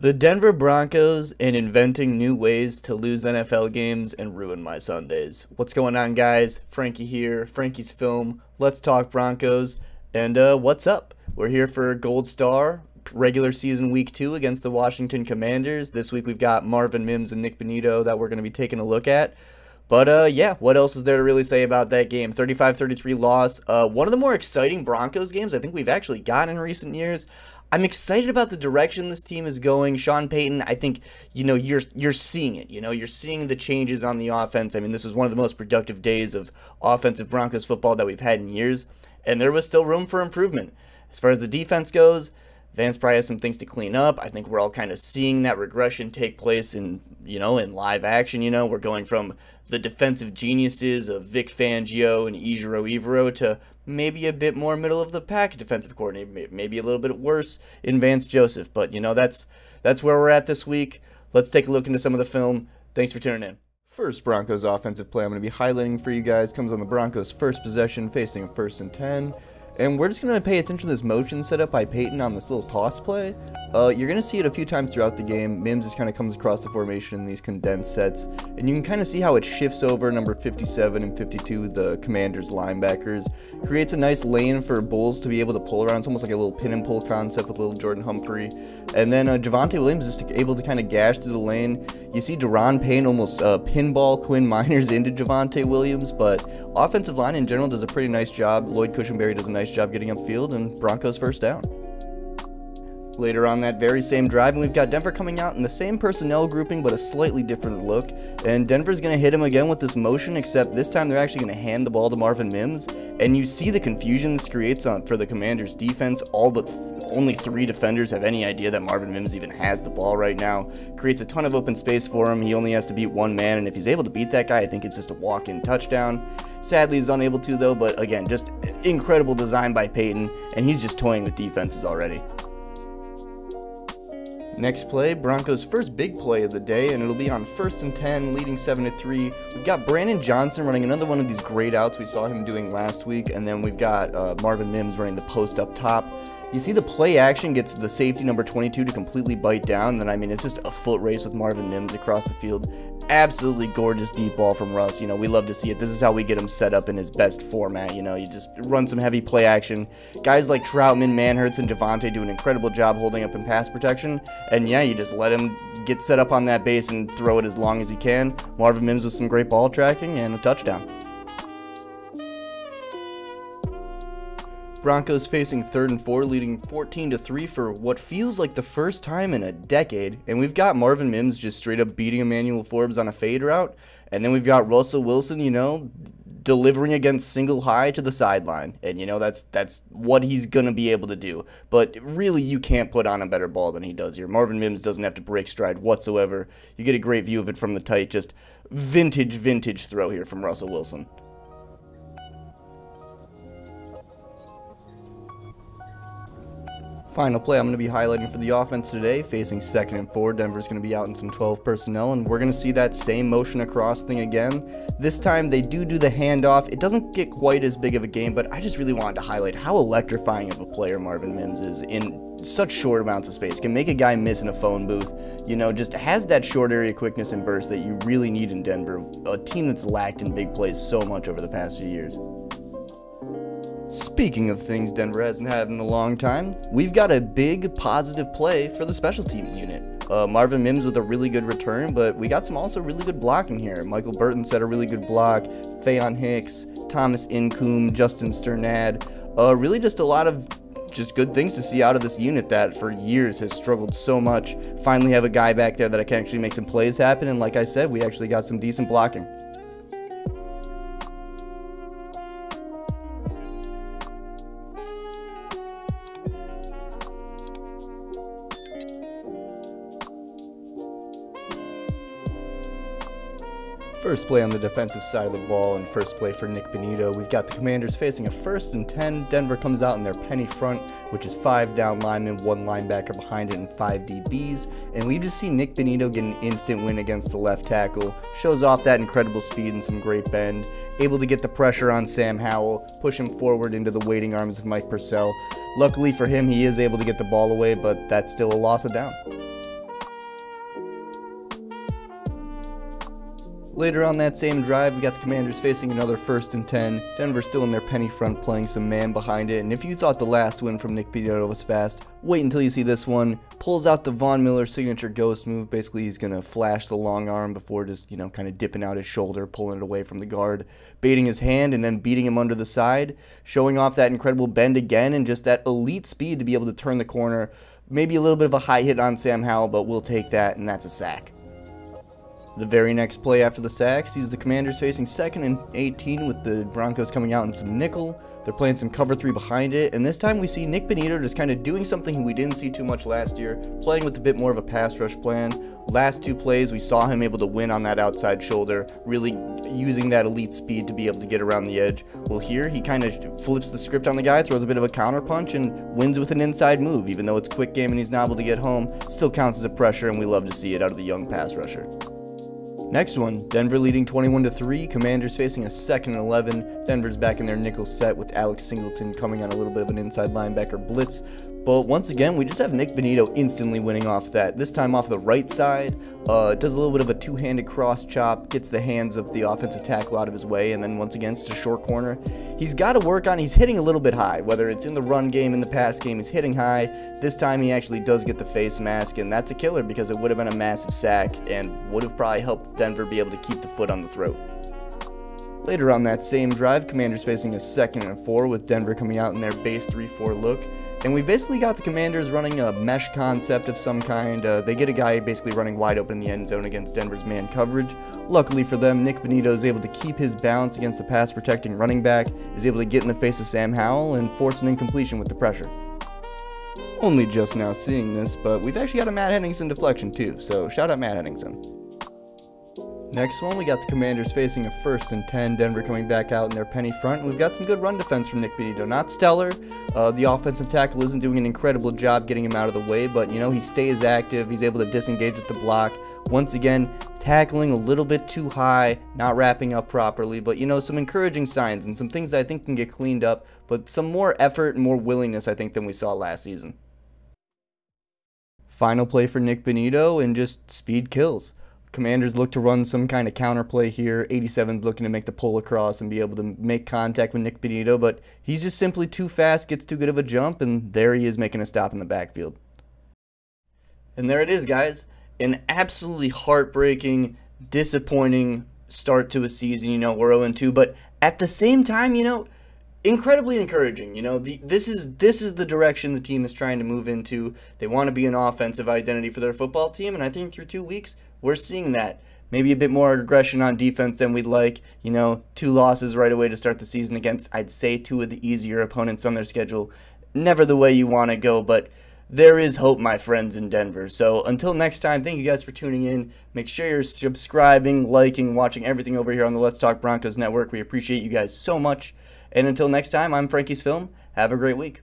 The Denver Broncos and inventing new ways to lose NFL games and ruin my Sundays. What's going on, guys? Frankie here, FrankiesFilm. Let's talk Broncos. And what's up? We're here for Gold Star, regular season week 2 against the Washington Commanders. This week we've got Marvin Mims and Nik Bonitto that we're going to be taking a look at. But yeah, what else is there to really say about that game? 35-33 loss. One of the more exciting Broncos games I think we've actually gotten in recent years. I'm excited about the direction this team is going. Sean Payton, I think, you're seeing it. You're seeing the changes on the offense. I mean, this was one of the most productive days of offensive Broncos football that we've had in years, and there was still room for improvement. As far as the defense goes, Vance probably has some things to clean up. I think we're all kind of seeing that regression take place in live action. We're going from the defensive geniuses of Vic Fangio and Ejiro Evero to maybe a bit more middle of the pack defensive coordinator, maybe a little bit worse in Vance Joseph. But that's where we're at this week. Let's take a look into some of the film. Thanks for tuning in. First Broncos offensive play I'm going to be highlighting for you guys comes on the Broncos' first possession, facing a 1st and 10. And we're just going to pay attention to this motion set up by Payton on this little toss play. You're going to see it a few times throughout the game. Mims just kind of comes across the formation in these condensed sets. And you can kind of see how it shifts over number 57 and 52, the Commanders linebackers. Creates a nice lane for Bulls to be able to pull around. It's almost like a little pin and pull concept with little Jordan Humphrey. And then Javonte Williams is able to kind of gash through the lane. You see Deron Payne almost pinball Quinn Miners into Javonte Williams. But offensive line in general does a pretty nice job. Lloyd Cushenberry does a nice job getting upfield, and Broncos first down. Later on that very same drive, and we've got Denver coming out in the same personnel grouping but a slightly different look, and Denver's going to hit him again with this motion, except this time they're actually going to hand the ball to Marvin Mims, and you see the confusion this creates for the Commanders defense. All but only 3 defenders have any idea that Marvin Mims even has the ball right now. Creates a ton of open space for him. He only has to beat one man, and if he's able to beat that guy, I think it's just a walk-in touchdown. Sadly, he's unable to, though, but again, just incredible design by Payton, and he's just toying with defenses already. Next play, Broncos' first big play of the day, and it'll be on 1st and 10, leading 7-3. We've got Brandon Johnson running another one of these great outs we saw him doing last week, and then we've got Marvin Mims running the post up top. You see the play action gets the safety number 22 to completely bite down, and I mean, it's just a foot race with Marvin Mims across the field. Absolutely gorgeous deep ball from Russ. We love to see it. This is how we get him set up in his best format. You just run some heavy play action. Guys like Troutman, Manhertz, and Javonte do an incredible job holding up in pass protection. And yeah, you just let him get set up on that base and throw it as long as he can. Marvin Mims with some great ball tracking and a touchdown. Broncos facing 3rd and 4, leading 14-3 for what feels like the first time in a decade. And we've got Marvin Mims just straight up beating Emmanuel Forbes on a fade route. And then we've got Russell Wilson, delivering against single high to the sideline. And, that's what he's going to be able to do. But really, you can't put on a better ball than he does here. Marvin Mims doesn't have to break stride whatsoever. You get a great view of it from the tight. Just vintage throw here from Russell Wilson. Final play I'm going to be highlighting for the offense today, facing 2nd and 4. Denver's going to be out in some 12 personnel, and we're going to see that same motion across thing again. This time they do the handoff. It doesn't get quite as big of a game, but I just really wanted to highlight how electrifying of a player Marvin Mims is in such short amounts of space. Can make a guy miss in a phone booth. Just has that short area quickness and burst that you really need in Denver, a team that's lacked in big plays so much over the past few years. Speaking of things Denver hasn't had in a long time, we've got a big positive play for the special teams unit. Marvin Mims with a really good return, but we got some also really good blocking here. Michael Burton set a really good block, Faion Hicks, Thomas Incoom, Justin Sternad. Really just a lot of good things to see out of this unit that for years has struggled so much. Finally have a guy back there that can actually make some plays happen, and like I said, we actually got some decent blocking. First play on the defensive side of the ball and first play for Nik Bonitto. We've got the Commanders facing a 1st and 10. Denver comes out in their penny front, which is 5 down linemen, 1 linebacker behind it, and 5 DBs. And we just see Nik Bonitto get an instant win against the left tackle. Shows off that incredible speed and some great bend. Able to get the pressure on Sam Howell, push him forward into the waiting arms of Mike Purcell. Luckily for him, he is able to get the ball away, but that's still a loss of down. Later on that same drive, we got the Commanders facing another 1st and 10. Denver still in their penny front playing some man behind it, and if you thought the last win from Nik Bonitto was fast, wait until you see this one. Pulls out the Von Miller signature ghost move. Basically, he's going to flash the long arm before just, kind of dipping out his shoulder, pulling it away from the guard, baiting his hand, and then beating him under the side, showing off that incredible bend again, and just that elite speed to be able to turn the corner. Maybe a little bit of a high hit on Sam Howell, but we'll take that, and that's a sack. The very next play after the sack sees the Commanders facing 2nd and 18 with the Broncos coming out in some nickel. They're playing some cover 3 behind it, and this time we see Nik Bonitto just kind of doing something we didn't see too much last year, playing with a bit more of a pass rush plan. Last 2 plays, we saw him able to win on that outside shoulder, really using that elite speed to be able to get around the edge. Well, here he kind of flips the script on the guy, throws a bit of a counter punch, and wins with an inside move. Even though it's quick game and he's not able to get home, still counts as a pressure, and we love to see it out of the young pass rusher. Next one, Denver leading 21-3, Commanders facing a 2nd and 11. Denver's back in their nickel set with Alex Singleton coming on a little bit of an inside linebacker blitz. But once again, we just have Nik Bonitto instantly winning off that, this time off the right side. Does a little bit of a two-handed cross chop, gets the hands of the offensive tackle out of his way, and then once again, it's a short corner. He's got to work on, he's hitting a little bit high, whether it's in the run game, in the pass game, he's hitting high. This time he actually does get the face mask, and that's a killer because it would have been a massive sack and would have probably helped Denver be able to keep the foot on the throat. Later on that same drive, Commanders facing a 2nd and 4 with Denver coming out in their base 3-4 look. And we basically got the Commanders running a mesh concept of some kind. They get a guy basically running wide open in the end zone against Denver's man coverage. Luckily for them, Nik Bonitto is able to keep his balance against the pass protecting running back, is able to get in the face of Sam Howell and force an incompletion with the pressure. Only just now seeing this, but we've actually got a Matt Henningsen deflection too, so shout out Matt Henningsen. Next one, we got the Commanders facing a 1st and 10, Denver coming back out in their penny front, and we've got some good run defense from Nik Bonitto. Not stellar, the offensive tackle isn't doing an incredible job getting him out of the way, but he stays active, he's able to disengage with the block. Once again, tackling a little bit too high, not wrapping up properly, but some encouraging signs and some things that I think can get cleaned up, but some more effort and more willingness I think than we saw last season. Final play for Nik Bonitto, and just speed kills. Commanders look to run some kind of counterplay here. 87's looking to make the pull across and be able to make contact with Nik Bonitto, but he's just simply too fast, gets too good of a jump, and there he is making a stop in the backfield. And there it is, guys. An absolutely heartbreaking, disappointing start to a season. We're 0-2, but at the same time, incredibly encouraging. This is the direction the team is trying to move into. They want to be an offensive identity for their football team, and I think through 2 weeks, we're seeing that. Maybe a bit more aggression on defense than we'd like. 2 losses right away to start the season against, I'd say, 2 of the easier opponents on their schedule. Never the way you want to go, but there is hope, my friends, in Denver. So until next time, thank you guys for tuning in. Make sure you're subscribing, liking, watching everything over here on the Let's Talk Broncos Network. We appreciate you guys so much. And until next time, I'm FrankiesFilm. Have a great week.